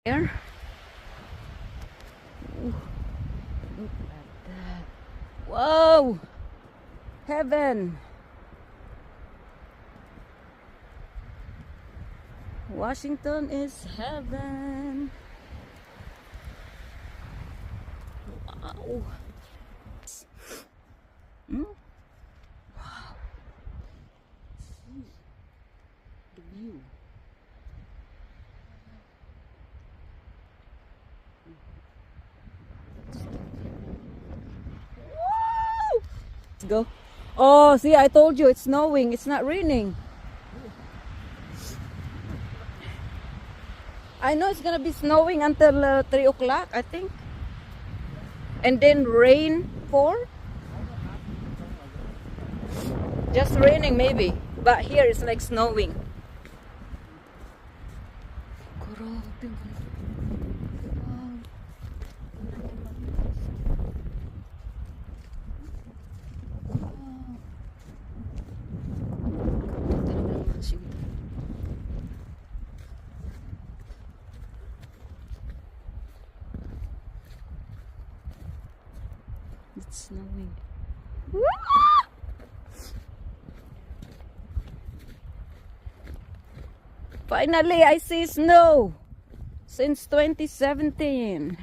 Here. Ooh, look at that. Whoa! Heaven! Washington is heaven. Wow. Wow. See the view. Woo! Let's go. Oh, see, I told you it's snowing. It's not raining. I know it's gonna be snowing until 3 o'clock, I think. And then rain 4. Just raining maybe. But here it's like snowing. It's snowing. Finally, I see snow since 2017.